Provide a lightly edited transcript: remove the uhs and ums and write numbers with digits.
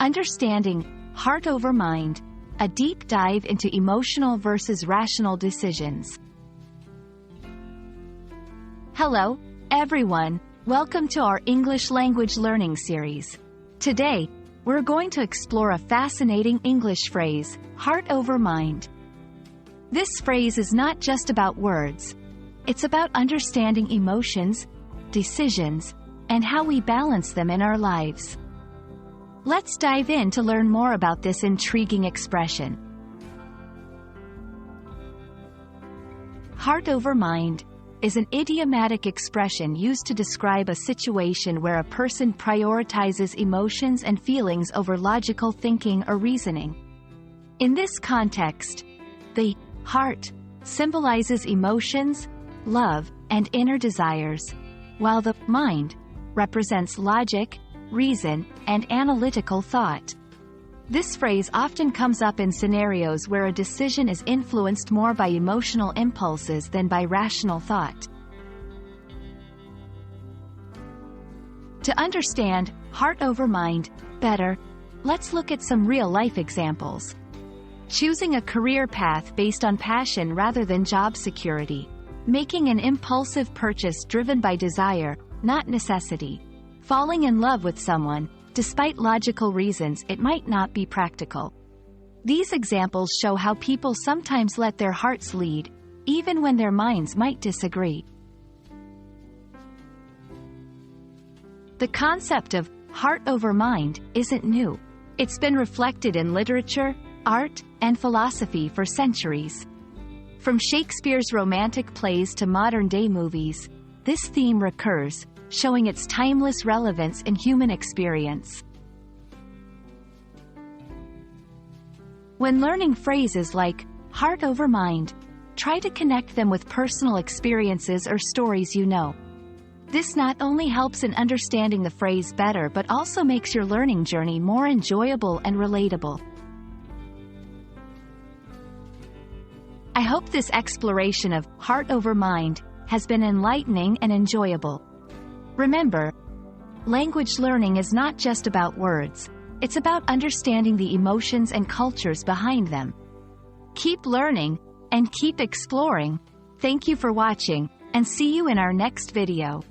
Understanding heart over mind, a deep dive into emotional versus rational decisions. Hello, everyone. Welcome to our English language learning series. Today, we're going to explore a fascinating English phrase, heart over mind. This phrase is not just about words. It's about understanding emotions, decisions, and how we balance them in our lives. Let's dive in to learn more about this intriguing expression. Heart over mind is an idiomatic expression used to describe a situation where a person prioritizes emotions and feelings over logical thinking or reasoning. In this context, the heart symbolizes emotions, love, and inner desires, while the mind represents logic, reason, and analytical thought. This phrase often comes up in scenarios where a decision is influenced more by emotional impulses than by rational thought. To understand heart over mind better, let's look at some real-life examples. Choosing a career path based on passion rather than job security. Making an impulsive purchase driven by desire, not necessity. Falling in love with someone, despite logical reasons it might not be practical. These examples show how people sometimes let their hearts lead, even when their minds might disagree. The concept of heart over mind isn't new. It's been reflected in literature, art, and philosophy for centuries. From Shakespeare's romantic plays to modern-day movies, this theme recurs, showing its timeless relevance in human experience. When learning phrases like heart over mind, try to connect them with personal experiences or stories you know. This not only helps in understanding the phrase better but also makes your learning journey more enjoyable and relatable. I hope this exploration of heart over mind has been enlightening and enjoyable. Remember, language learning is not just about words, it's about understanding the emotions and cultures behind them. Keep learning, and keep exploring. Thank you for watching, and see you in our next video.